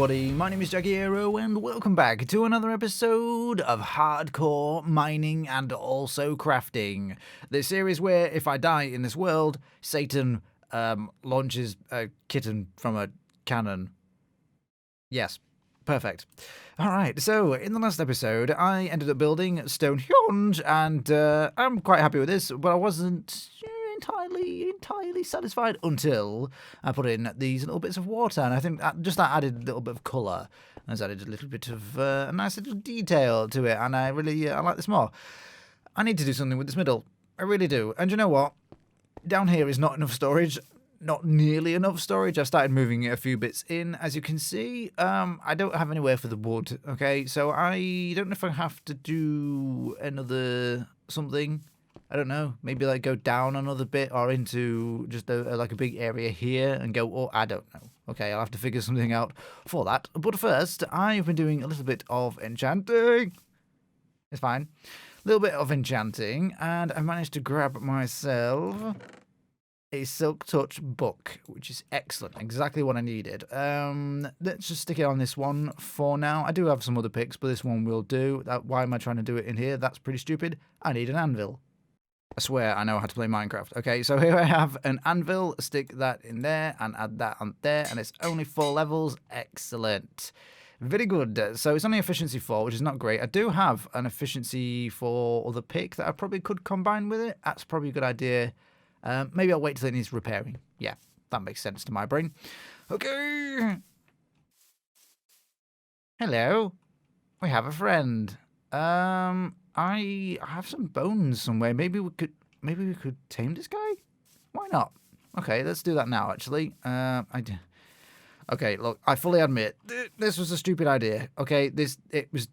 everybody, my name is Jagiero and welcome back to another episode of Hardcore Mining and also Crafting. The series where if I die in this world, Satan launches a kitten from a cannon. Yes, perfect. Alright, so in the last episode I ended up building Stonehenge and I'm quite happy with this, but I wasn't entirely satisfied until I put in these little bits of water, and I think that added a little bit of colour. Has added a little bit of a nice little detail to it, and I really I like this more. I need to do something with this middle. I really do. And you know what? Down here is not enough storage. Not nearly enough storage. I've started moving a few bits in, as you can see. I don't have anywhere for the wood, okay? So I don't know if I have to do another something. I don't know, maybe like go down another bit or into just like a big area here and go, oh, I don't know. Okay, I'll have to figure something out for that. But first, I've been doing a little bit of enchanting. It's fine. A little bit of enchanting, and I managed to grab myself a Silk Touch book, which is excellent. Exactly what I needed. Let's just stick it on this one for now. I do have some other picks, but this one will do. Why am I trying to do it in here? That's pretty stupid. I need an anvil. I swear I know how to play Minecraft. Okay, so here I have an anvil. Stick that in there and add that on there. And it's only 4 levels. Excellent. Very good. So it's only efficiency 4, which is not great. I do have an efficiency 4 other pick that I probably could combine with it. That's probably a good idea. Maybe I'll wait till it needs repairing. Yeah, that makes sense to my brain. Okay. Hello. We have a friend. I have some bones somewhere. Maybe we could tame this guy? Why not? Okay, let's do that now, actually. Okay, look, I fully admit, this was a stupid idea. Okay, it was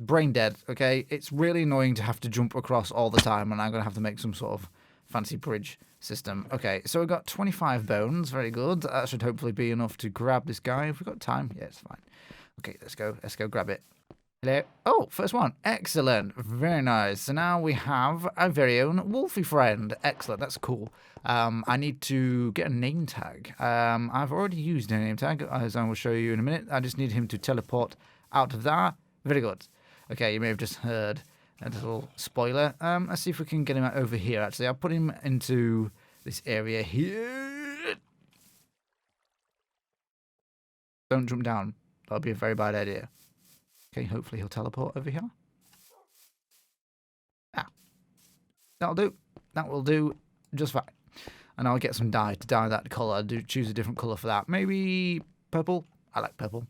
brain dead, okay? It's really annoying to have to jump across all the time, and I'm going to have to make some sort of fancy bridge system. Okay, so we've got 25 bones. Very good. That should hopefully be enough to grab this guy. If we've got time, yeah, it's fine. Okay, let's go grab it. Hello. Oh, first one. Excellent. Very nice. So now we have our very own Wolfie friend. Excellent. That's cool. I need to get a name tag. I've already used a name tag, as I will show you in a minute. I just need him to teleport out of there. Very good. Okay, you may have just heard a little spoiler. Let's see if we can get him out over here, actually. I'll put him into this area here. Don't jump down. That'll be a very bad idea. Okay, hopefully he'll teleport over here. Ah, that'll do. That will do just fine. And I'll get some dye to dye that colour. Choose a different colour for that. Maybe purple? I like purple.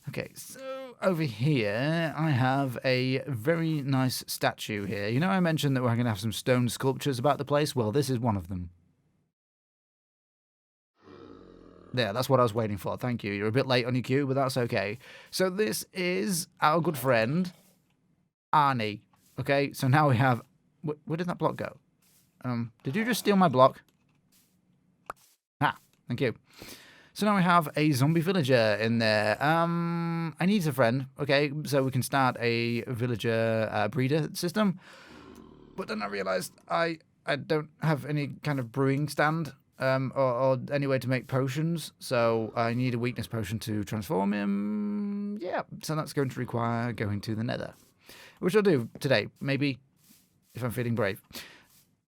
Okay, so over here I have a very nice statue here. You know I mentioned that we're going to have some stone sculptures about the place? Well, this is one of them. There, that's what I was waiting for. Thank you. You're a bit late on your cue, but that's okay. So this is our good friend, Arnie. Okay, so now we have... Where did that block go? Did you just steal my block? Ah, thank you. So now we have a zombie villager in there. I need a friend, okay, so we can start a villager breeder system. But then I realised I don't have any kind of brewing stand. Or any way to make potions, so I need a weakness potion to transform him. Yeah, so that's going to require going to the Nether, which I'll do today, maybe, if I'm feeling brave.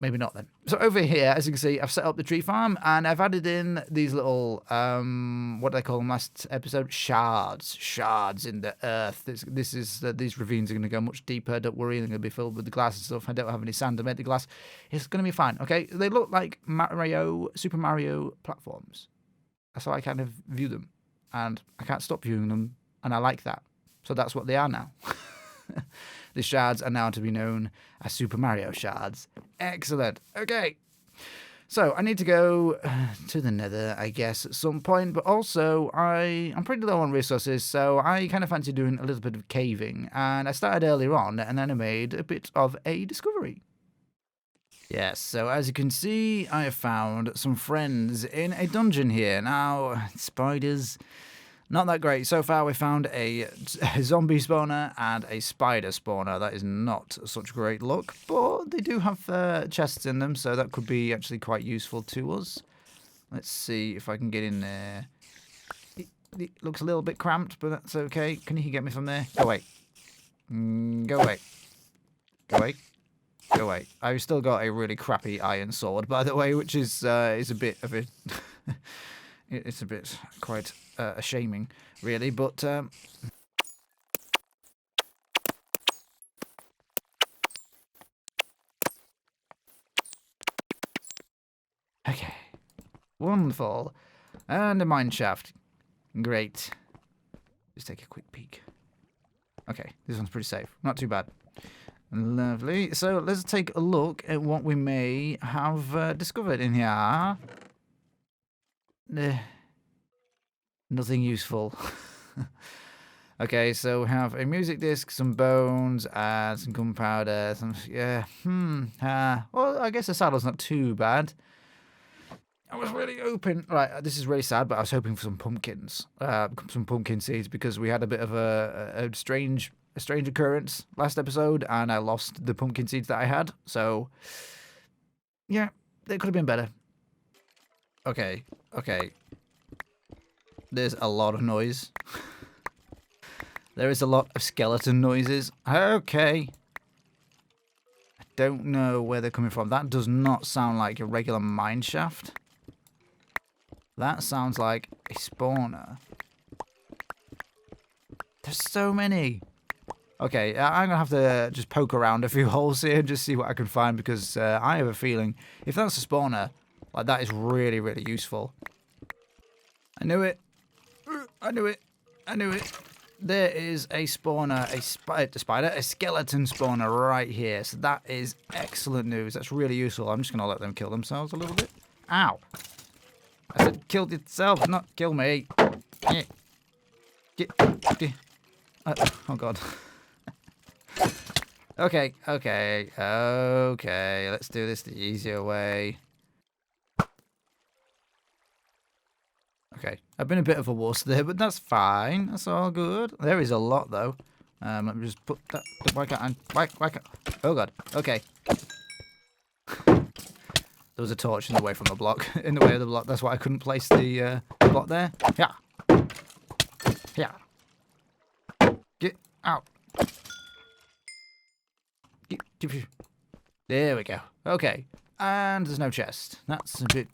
Maybe not then. So over here, as you can see, I've set up the tree farm, and I've added in these little, what did I call them last episode? Shards. Shards in the earth. These ravines are going to go much deeper. Don't worry, they're going to be filled with the glass and stuff. I don't have any sand to make the glass. It's going to be fine, okay? They look like Super Mario platforms. That's how I kind of view them. And I can't stop viewing them, and I like that. So that's what they are now. The shards are now to be known as Super Mario shards. Excellent. Okay. So I need to go to the Nether, I guess, at some point. But also, I'm pretty low on resources, so I kind of fancy doing a little bit of caving. And I started earlier on, and then I made a bit of a discovery. Yes, so as you can see, I have found some friends in a dungeon here. Now, spiders... Not that great. So far, we found a zombie spawner and a spider spawner. That is not such great luck, but they do have chests in them, so that could be actually quite useful to us. Let's see if I can get in there. It looks a little bit cramped, but that's okay. Can you get me from there? Go away. Go away. Go away. Go away. I've still got a really crappy iron sword, by the way, which is a bit of a... it's a bit quite shaming, really, but... Okay. Wonderful. And a mine shaft. Great. Just take a quick peek. Okay, this one's pretty safe. Not too bad. Lovely. So let's take a look at what we may have discovered in here. Nothing useful. Okay, so we have a music disc, some bones, and some gunpowder. Yeah. Well, I guess the saddle's not too bad. I was really hoping... Right, this is really sad, but I was hoping for some pumpkins. Some pumpkin seeds, because we had a bit of a strange occurrence last episode, and I lost the pumpkin seeds that I had. So, yeah, they could have been better. Okay. There's a lot of noise. There is a lot of skeleton noises. Okay. I don't know where they're coming from. That does not sound like a regular mine shaft. That sounds like a spawner. There's so many. Okay, I'm going to have to just poke around a few holes here and just see what I can find, because I have a feeling if that's a spawner, like, that is really, really useful. I knew it. I knew it. There is a spawner, a skeleton spawner right here. So that is excellent news. That's really useful. I'm just going to let them kill themselves a little bit. Ow. I said kill yourself, not kill me. Oh, God. Okay. Let's do this the easier way. Okay, I've been a bit of a wuss there, but that's fine. That's all good. There is a lot, though. Let me just put that... Why can't I... Oh, God. Okay. There was a torch in the way from the block. In the way of the block. That's why I couldn't place the block there. Yeah. Get out. There we go. Okay. And there's no chest. That's a bit...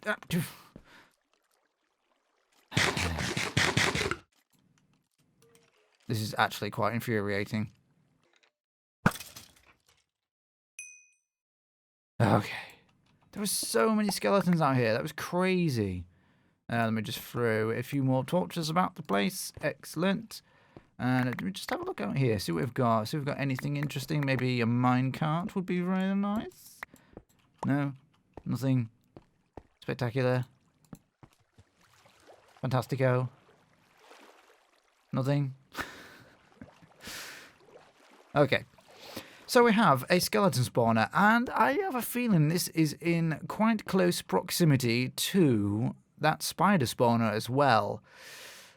This is actually quite infuriating. Okay. There were so many skeletons out here. That was crazy. Let me just throw a few more torches about the place. Excellent. And let me just have a look out here. See what we've got. See if we've got anything interesting. Maybe a minecart would be really nice. No. Nothing spectacular. Fantastico. Nothing. Okay. So we have a skeleton spawner, and I have a feeling this is in quite close proximity to that spider spawner as well.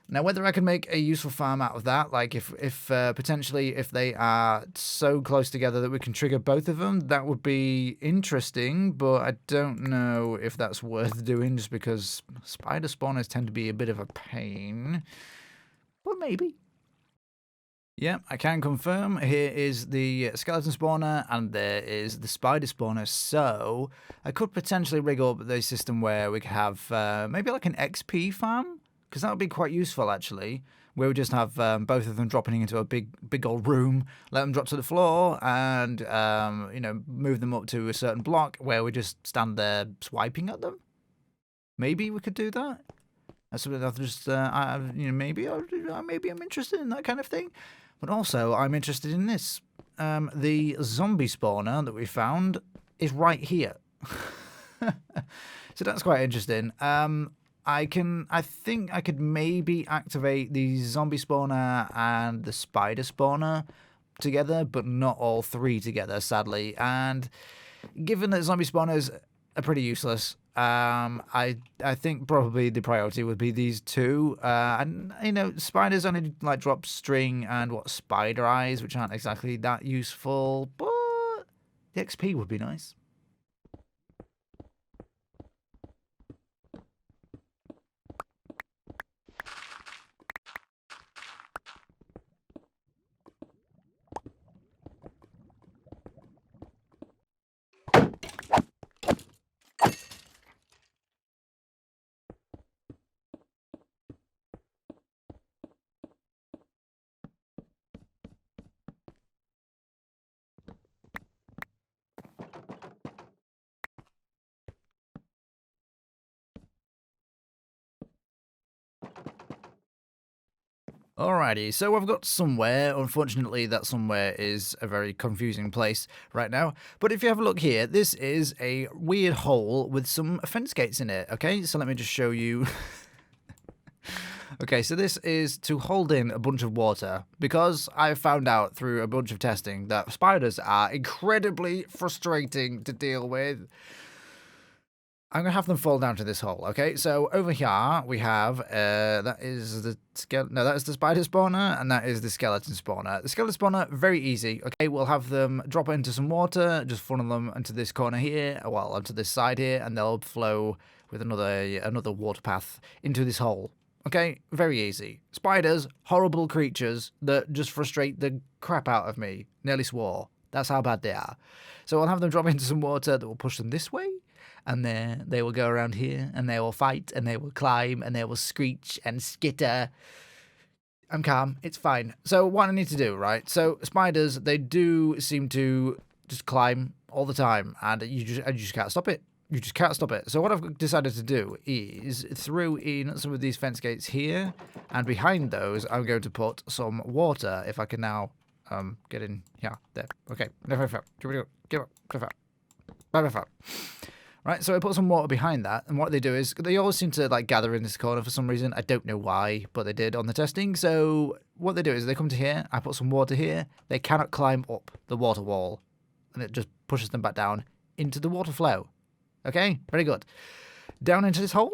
Now, whether I can make a useful farm out of that, like if potentially if they are so close together that we can trigger both of them, that would be interesting, but I don't know if that's worth doing just because spider spawners tend to be a bit of a pain. But maybe. Yeah, I can confirm. Here is the skeleton spawner, and there is the spider spawner. So I could potentially rig up the system where we could have maybe like an XP farm, because that would be quite useful actually. Where we just have both of them dropping into a big old room, let them drop to the floor, and move them up to a certain block where we just stand there swiping at them. Maybe we could do that. That's something I've just maybe I'm interested in that kind of thing. But also, I'm interested in this. The zombie spawner that we found is right here. So that's quite interesting. I think I could maybe activate the zombie spawner and the spider spawner together, but not all three together, sadly. And given that zombie spawners are pretty useless, I think probably the priority would be these two. And spiders only like drop string and spider eyes, which aren't exactly that useful, but the XP would be nice. Alrighty, so I've got somewhere. Unfortunately, that somewhere is a very confusing place right now. But if you have a look here, this is a weird hole with some fence gates in it. Okay, so let me just show you. Okay, so this is to hold in a bunch of water, because I found out through a bunch of testing that spiders are incredibly frustrating to deal with. I'm going to have them fall down to this hole, okay? So over here we have, that is the spider spawner, and that is the skeleton spawner. The skeleton spawner, very easy, okay? We'll have them drop into some water, just funnel them into this corner here, well, onto this side here, and they'll flow with another water path into this hole. Okay, very easy. Spiders, horrible creatures that just frustrate the crap out of me. Nearly swore. That's how bad they are. So I'll have them drop into some water that will push them this way, and then they will go around here, and they will fight, and they will climb, and they will screech and skitter. I'm calm. It's fine. So what I need to do, right? So spiders, they do seem to just climb all the time, and you just can't stop it. You just can't stop it. So what I've decided to do is throw in some of these fence gates here, and behind those I'm going to put some water. If I can now get in here, there. Okay. Right, so I put some water behind that, and what they do is they always seem to like gather in this corner for some reason. I don't know why, but they did on the testing. So what they do is they come to here, I put some water here. They cannot climb up the water wall, and it just pushes them back down into the water flow. Okay, very good. Down into this hole,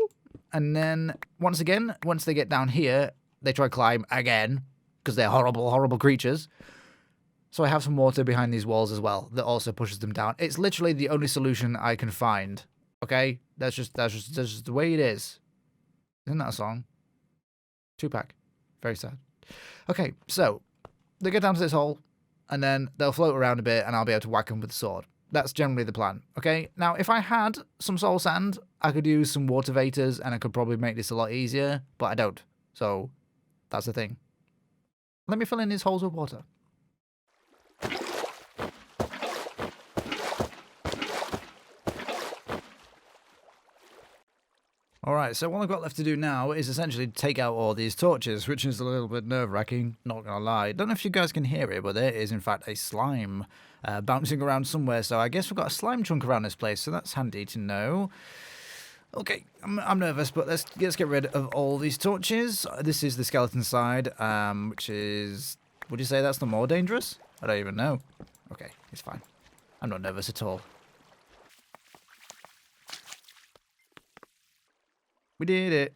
and then once they get down here, they try to climb again, because they're horrible, horrible creatures. So I have some water behind these walls as well that also pushes them down. It's literally the only solution I can find. Okay, that's just the way it is. Isn't that a song? Tupac. Very sad. Okay, so they get down to this hole, and then they'll float around a bit, and I'll be able to whack them with the sword. That's generally the plan, okay? Now, if I had some soul sand, I could use some water vators, and I could probably make this a lot easier, but I don't. So, that's the thing. Let me fill in these holes with water. Alright, so what I've got left to do now is essentially take out all these torches, which is a little bit nerve-wracking, not gonna lie. Don't know if you guys can hear it, but there is in fact a slime bouncing around somewhere, so I guess we've got a slime chunk around this place, so that's handy to know. Okay, I'm nervous, but let's get rid of all these torches. This is the skeleton side, which is... Would you say that's the more dangerous? I don't even know. Okay, it's fine. I'm not nervous at all. We did it.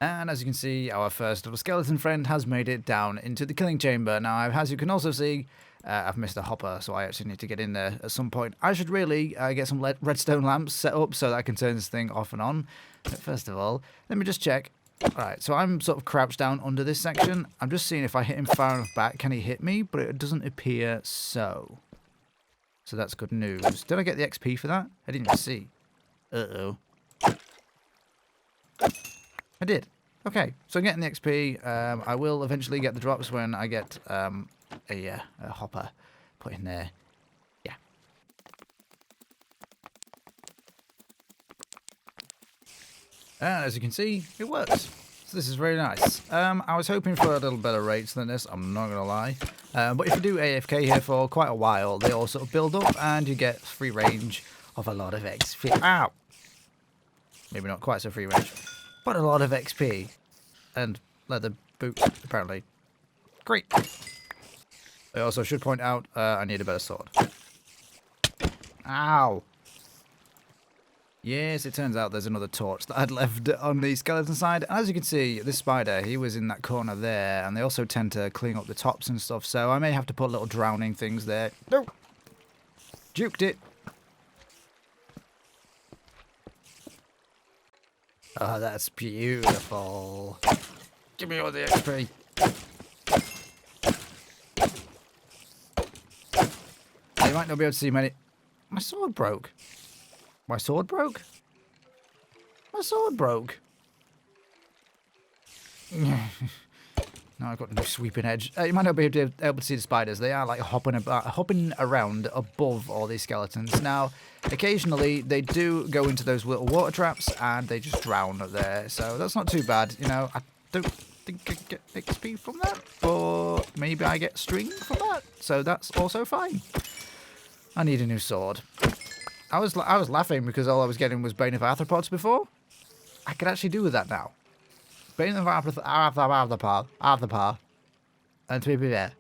And as you can see, our first little skeleton friend has made it down into the killing chamber. Now, as you can also see, I've missed a hopper, so I actually need to get in there at some point. I should really get some redstone lamps set up so that I can turn this thing off and on. But first of all, let me just check. Alright, so I'm sort of crouched down under this section. I'm just seeing if I hit him far enough back, can he hit me? But it doesn't appear so. So that's good news. Did I get the XP for that? I didn't see. Uh-oh. I did. Okay, so getting the XP. I will eventually get the drops when I get a hopper put in there. Yeah. And as you can see, it works. So this is very nice. I was hoping for a little better rates than this, I'm not going to lie. But if you do AFK here for quite a while, they all sort of build up and you get free range of a lot of XP. Ow! Maybe not quite so free range. But a lot of XP. And leather boots, apparently. Great. I also should point out, I need a better sword. Ow! Yes, it turns out there's another torch that I'd left on the skeleton side. As you can see, this spider, he was in that corner there, and they also tend to clean up the tops and stuff, so I may have to put little drowning things there. No! Juked it! Oh, that's beautiful. Give me all the XP. You might not be able to see many... My sword broke. My sword broke? My sword broke. No, I've got no sweeping edge. You might not be able to see the spiders. They are like hopping around above all these skeletons. Now, occasionally they do go into those little water traps and they just drown up there. So that's not too bad. You know, I don't think I get XP from that, but maybe I get string from that, so that's also fine. I need a new sword. I was laughing because all I was getting was Bane of Arthropods before. I could actually do with that now. Bane of Arthropod. And to be there.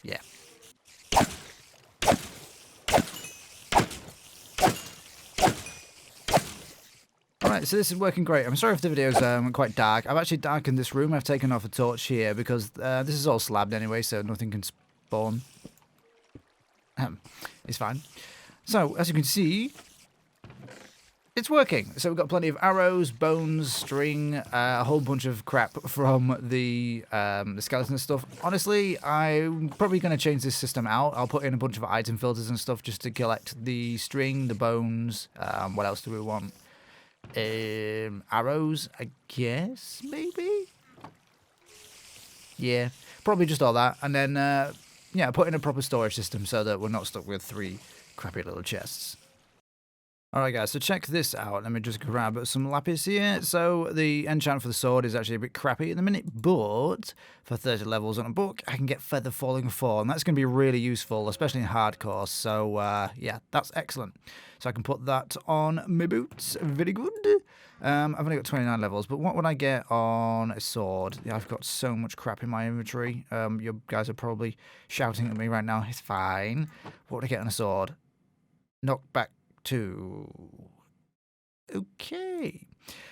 Yeah. Alright, so this is working great. I'm sorry if the video's quite dark. I've actually darkened this room. I've taken off a torch here because this is all slabbed anyway, so nothing can spawn. It's fine. So, as you can see, it's working. So we've got plenty of arrows, bones, string, a whole bunch of crap from the skeleton stuff. Honestly, I'm probably going to change this system out. I'll put in a bunch of item filters and stuff just to collect the string, the bones. What else do we want? Arrows, I guess, maybe? Yeah, probably just all that. And then, yeah, put in a proper storage system so that we're not stuck with 3 crappy little chests. Alright guys, so check this out. Let me just grab some lapis here. So the enchant for the sword is actually a bit crappy at the minute, but for 30 levels on a book, I can get Feather Falling 4, and that's going to be really useful, especially in hardcore. So yeah, that's excellent. So I can put that on my boots. Very good. I've only got 29 levels, but what would I get on a sword? Yeah, I've got so much crap in my inventory. You guys are probably shouting at me right now. It's fine. What would I get on a sword? Knockback 2. Okay.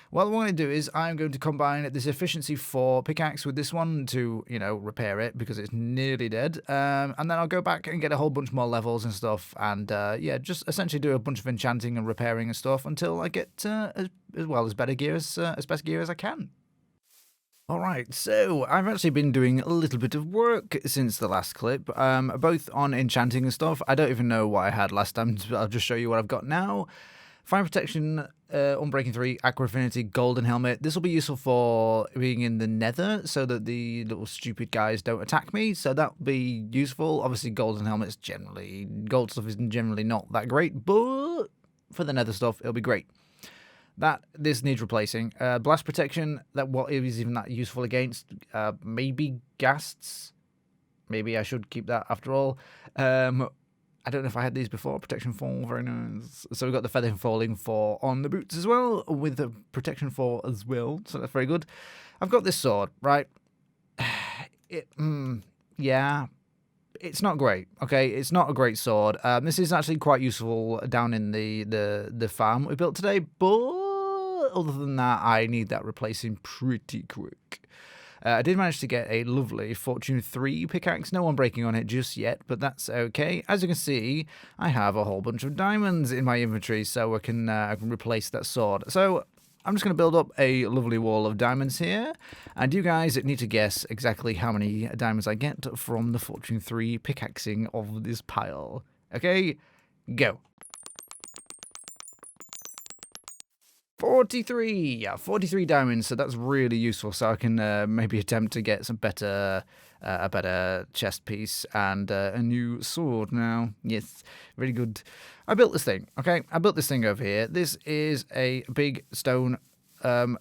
Well, what I'm going to do is I'm going to combine this efficiency 4 pickaxe with this one to, you know, repair it because it's nearly dead. And then I'll go back and get a whole bunch more levels and stuff. And, yeah, just essentially do a bunch of enchanting and repairing and stuff until I get as better gear as best gear as I can. Alright, so I've actually been doing a little bit of work since the last clip, both on enchanting and stuff. I don't even know what I had last time, but I'll just show you what I've got now. Fire Protection, Unbreaking 3, Aqua Affinity, Golden Helmet. This will be useful for being in the Nether so that the little stupid guys don't attack me, so that'll be useful. Obviously, Golden Helmet's generally, gold stuff is generally not that great, but for the Nether stuff, it'll be great. This needs replacing. Blast protection, what is even that useful against? Maybe ghasts. Maybe I should keep that after all. I don't know if I had these before. Protection 4, very nice. So we've got the Feather Falling 4 on the boots as well, with the Protection 4 as well. So that's very good. I've got this sword, right? Yeah. It's not great, okay? It's not a great sword. This is actually quite useful down in the farm we built today, but other than that, I need that replacing pretty quick. I did manage to get a lovely Fortune 3 pickaxe. No one breaking on it just yet, but that's okay. As you can see, I have a whole bunch of diamonds in my inventory, so I can replace that sword. So I'm just going to build up a lovely wall of diamonds here, and you guys need to guess exactly how many diamonds I get from the Fortune 3 pickaxing of this pile. Okay, go. 43! Yeah, 43 diamonds, so that's really useful, so I can maybe attempt to get some a better chest piece and a new sword now. Yes, very good. I built this thing, okay? I built this thing over here. This is a big stone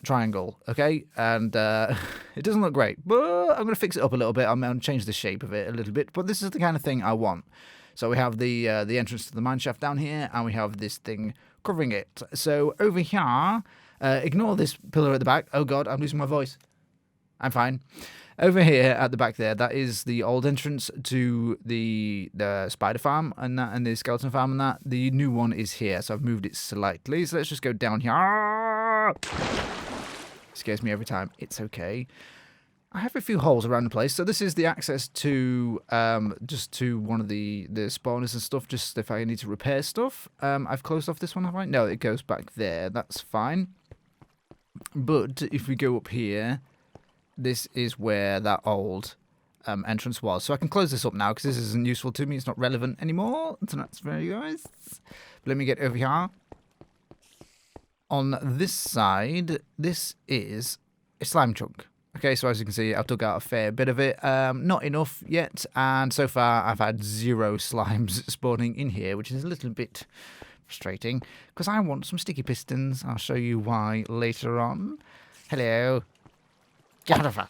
triangle, okay? And it doesn't look great, but I'm going to fix it up a little bit. I'm going to change the shape of it a little bit, but this is the kind of thing I want. So we have the entrance to the mineshaft down here, and we have this thing covering it. So over here, ignore this pillar at the back. Oh god, I'm losing my voice. I'm fine. Over here at the back there, that is the old entrance to the spider farm and the skeleton farm and that. The new one is here, so I've moved it slightly. So let's just go down here. Scares me every time. It's okay. I have a few holes around the place, so this is the access to just to one of the spawners and stuff, just if I need to repair stuff. I've closed off this one, have I? No, it goes back there. That's fine. But if we go up here, this is where that old entrance was. So I can close this up now because this isn't useful to me. It's not relevant anymore. So that's very nice. But let me get over here. On this side, this is a slime chunk. Okay, so as you can see, I've dug out a fair bit of it. Not enough yet, and so far I've had 0 slimes spawning in here, which is a little bit frustrating, because I want some sticky pistons. I'll show you why later on. Hello. Get out of here.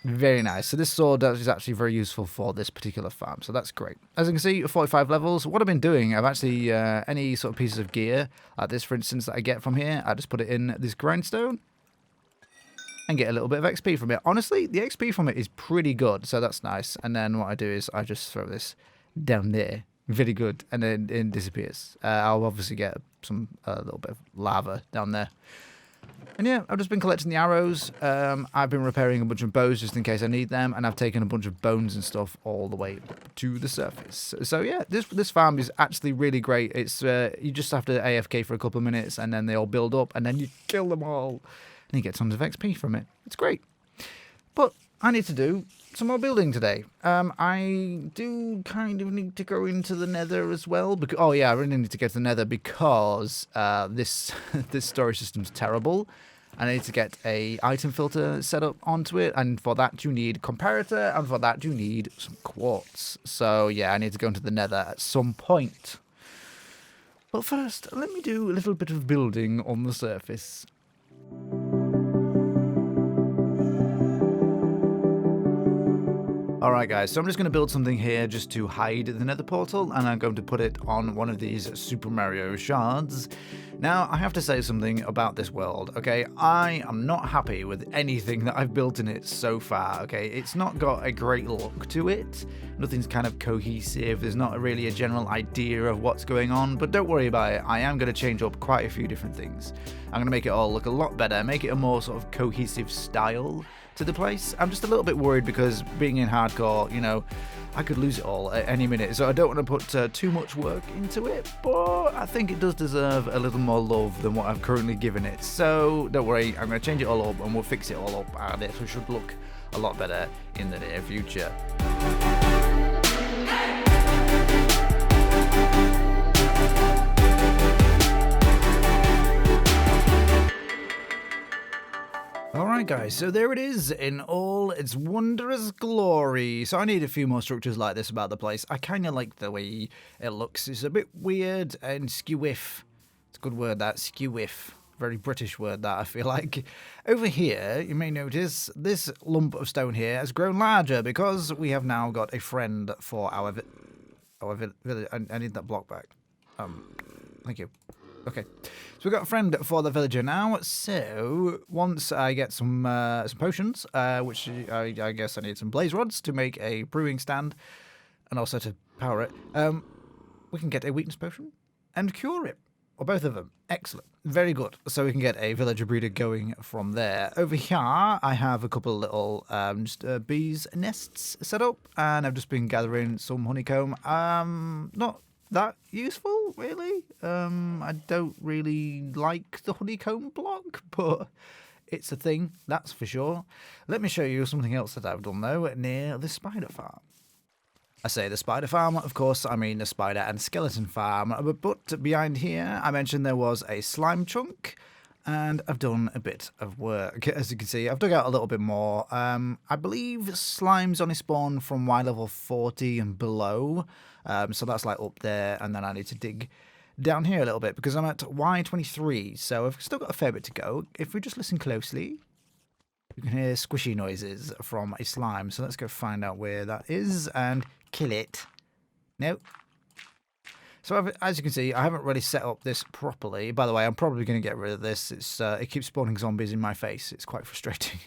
Very nice. So this sword is actually very useful for this particular farm, so that's great. As you can see, 45 levels. What I've been doing, I've actually, any sort of pieces of gear, like this, for instance, that I get from here, I just put it in this grindstone and get a little bit of XP from it. Honestly, the XP from it is pretty good, so that's nice. And then what I do is I just throw this down there. Very good. And then it disappears. I'll obviously get some little bit of lava down there. And yeah, I've just been collecting the arrows. I've been repairing a bunch of bows just in case I need them, and I've taken a bunch of bones and stuff all the way up to the surface. So yeah, this farm is actually really great. It's you just have to AFK for a couple of minutes, and then they all build up, and then you kill them all, and you get tons of XP from it. It's great. But I need to do some more building today. I do kind of need to go into the Nether as well. Oh yeah, I really need to get to the Nether because this this storage system's terrible. I need to get a item filter set up onto it, and for that you need comparator, and for that you need some quartz. So yeah, I need to go into the Nether at some point. But first, let me do a little bit of building on the surface. Alright guys, so I'm just going to build something here just to hide the Nether portal, and I'm going to put it on one of these Super Mario shards. Now, I have to say something about this world, okay? I am not happy with anything that I've built in it so far, okay? It's not got a great look to it. Nothing's kind of cohesive. There's not really a general idea of what's going on, but don't worry about it. I am going to change up quite a few different things. I'm going to make it all look a lot better, make it a more sort of cohesive style to the place. I'm just a little bit worried because being in hardcore, you know, I could lose it all at any minute, so I don't want to put too much work into it, but I think it does deserve a little more love than what I've currently given it. So don't worry, I'm going to change it all up and we'll fix it all up, and it should look a lot better in the near future. Alright guys, so there it is in all its wondrous glory. So I need a few more structures like this about the place. I kind of like the way it looks. It's a bit weird and skewiff. It's a good word, that, skewiff. Very British word, that, I feel like. Over here, you may notice this lump of stone here has grown larger because we have now got a friend for our village. I need that block back. Thank you. Okay, so we've got a friend for the villager now. So once I get some potions, which I guess I need some blaze rods to make a brewing stand, and also to power it, we can get a weakness potion and cure it, or both of them. Excellent, very good. So we can get a villager breeder going from there. Over here, I have a couple of little bees nests set up, and I've just been gathering some honeycomb. Not that useful, really. I don't really like the honeycomb block, but it's a thing, that's for sure. Let me show you something else that I've done, though, near the spider farm. I say the spider farm, of course, I mean the spider and skeleton farm, but behind here, I mentioned there was a slime chunk, and I've done a bit of work. As you can see, I've dug out a little bit more. I believe slimes only spawn from Y level 40 and below, so that's like up there, and then I need to dig down here a little bit because I'm at Y23, so I've still got a fair bit to go. If we just listen closely, you can hear squishy noises from a slime, so let's go find out where that is and kill it. Nope. So as you can see, I haven't really set up this properly. By the way, I'm probably going to get rid of this. It keeps spawning zombies in my face. It's quite frustrating.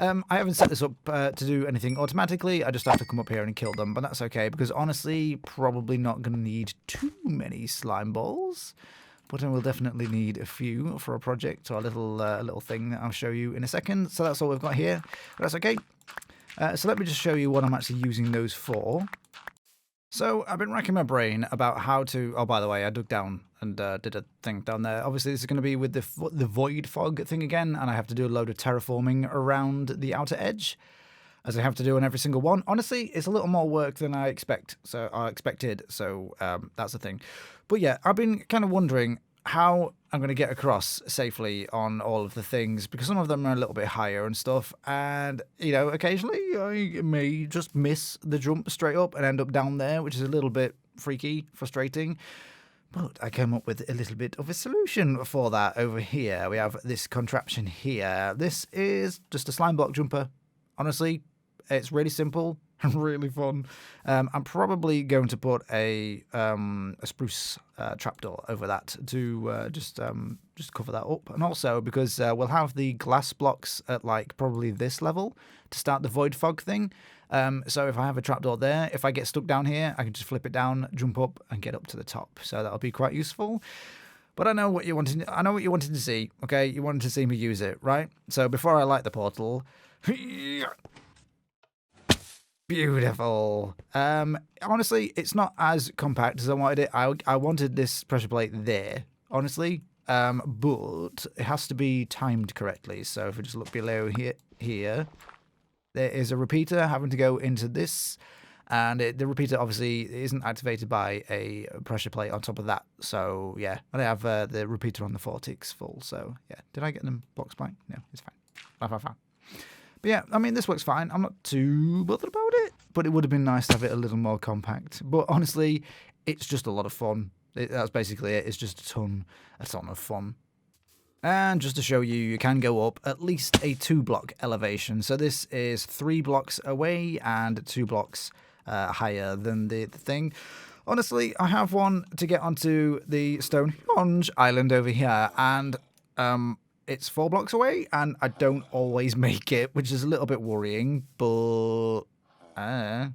I haven't set this up to do anything automatically. I just have to come up here and kill them, but that's okay because honestly, probably not going to need too many slime balls. But I will definitely need a few for a project or a little thing that I'll show you in a second. So that's all we've got here. But that's okay. So let me just show you what I'm actually using those for. So I've been racking my brain about how to... Oh, by the way, I dug down and did a thing down there. Obviously, this is going to be with the void fog thing again, and I have to do a load of terraforming around the outer edge, as I have to do on every single one. Honestly, it's a little more work than I expected, so that's the thing. But yeah, I've been kind of wondering how I'm going to get across safely on all of the things, because some of them are a little bit higher and stuff, and, you know, occasionally I may just miss the jump straight up and end up down there, which is a little bit freaky, frustrating. But I came up with a little bit of a solution for that over here. We have this contraption here. This is just a slime block jumper. Honestly, it's really simple and really fun. I'm probably going to put a spruce trapdoor over that to just cover that up. And also because we'll have the glass blocks at like probably this level to start the void fog thing. So if I have a trapdoor there, if I get stuck down here, I can just flip it down, jump up, and get up to the top. So that'll be quite useful. But I know what you wanted. I know what you wanted to see. Okay, you wanted to see me use it, right? So before I light the portal, beautiful. Honestly, it's not as compact as I wanted it. I wanted this pressure plate there, honestly. But it has to be timed correctly. So if we just look below here. There is a repeater having to go into this, and the repeater obviously isn't activated by a pressure plate on top of that. So yeah, and I have the repeater on the 4 ticks full. So yeah, did I get them blocks back? No, it's fine. Fine. But yeah, I mean, this works fine. I'm not too bothered about it, but it would have been nice to have it a little more compact. But honestly, it's just a lot of fun. That's basically it. It's just a ton of fun. And just to show you, you can go up at least a 2-block elevation. So this is 3 blocks away and 2 blocks higher than the thing. Honestly, I have one to get onto the Stonehenge Island over here, and it's 4 blocks away, and I don't always make it, which is a little bit worrying, but I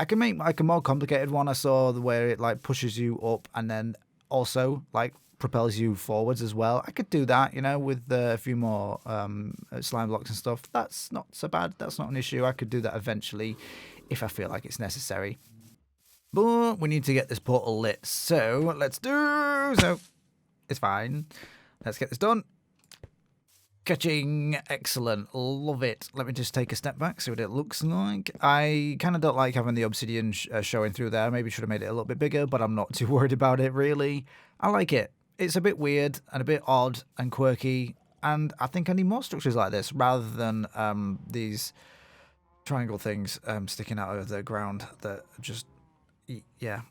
can make like a more complicated one. I saw where it like pushes you up and then also like propels you forwards as well. I could do that, you know, with a few more slime blocks and stuff. That's not so bad. That's not an issue. I could do that eventually if I feel like it's necessary. But we need to get this portal lit. So let's do so. It's fine. Let's get this done. Catching. Excellent. Love it. Let me just take a step back, see what it looks like. I kind of don't like having the obsidian showing through there. Maybe should have made it a little bit bigger, but I'm not too worried about it, really. I like it. It's a bit weird and a bit odd and quirky, and I think I need more structures like this rather than these triangle things sticking out of the ground that just, yeah,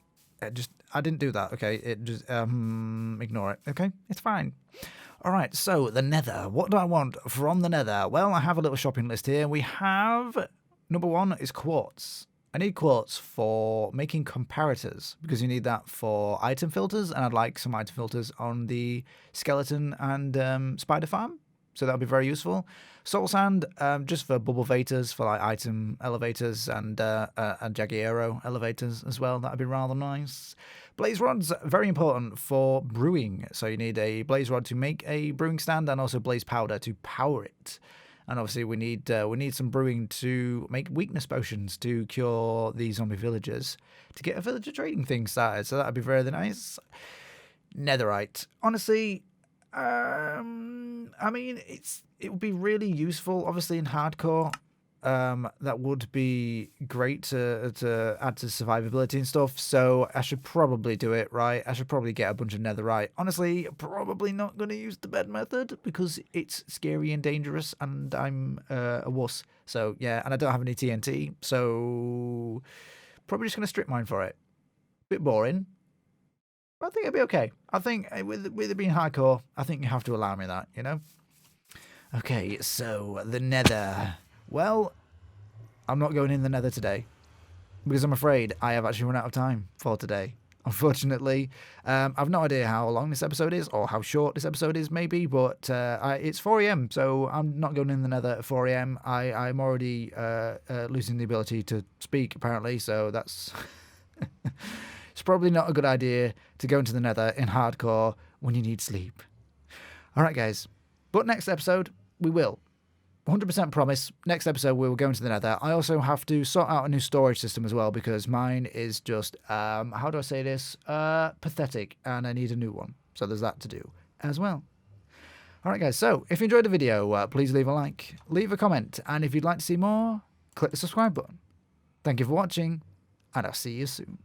I didn't do that, okay? It just, ignore it, okay? It's fine. All right, so the Nether. What do I want from the Nether? Well, I have a little shopping list here. We have, number 1 is quartz. I need quartz for making comparators, because you need that for item filters, and I'd like some item filters on the skeleton and spider farm, so that would be very useful. Soul sand, just for bubble vators, for like item elevators and Jagiero elevators as well. That would be rather nice. Blaze rods, very important for brewing, so you need a blaze rod to make a brewing stand, and also blaze powder to power it. And obviously we need some brewing to make weakness potions to cure the zombie villagers, to get a villager trading thing started. So that'd be very nice. Netherite. Honestly, I mean, it would be really useful, obviously, in hardcore. That would be great to add to survivability and stuff. So I should probably do it, right? I should probably get a bunch of netherite. Honestly, probably not going to use the bed method because it's scary and dangerous, and I'm a wuss. So yeah, and I don't have any TNT, so probably just going to strip mine for it. Bit boring, but I think it'll be okay. I think with it being hardcore, I think you have to allow me that, you know? Okay, so the Nether. Well, I'm not going in the Nether today because I'm afraid I have actually run out of time for today. Unfortunately, I've no idea how long this episode is or how short this episode is, maybe, but it's 4 a.m, so I'm not going in the Nether at 4 a.m. I'm already losing the ability to speak, apparently, so that's... It's probably not a good idea to go into the Nether in hardcore when you need sleep. All right, guys, but next episode, we will. 100% promise, next episode we will go into the Nether. I also have to sort out a new storage system as well, because mine is just, how do I say this? Pathetic, and I need a new one. So there's that to do as well. Alright guys, so if you enjoyed the video, please leave a like, leave a comment, and if you'd like to see more, click the subscribe button. Thank you for watching, and I'll see you soon.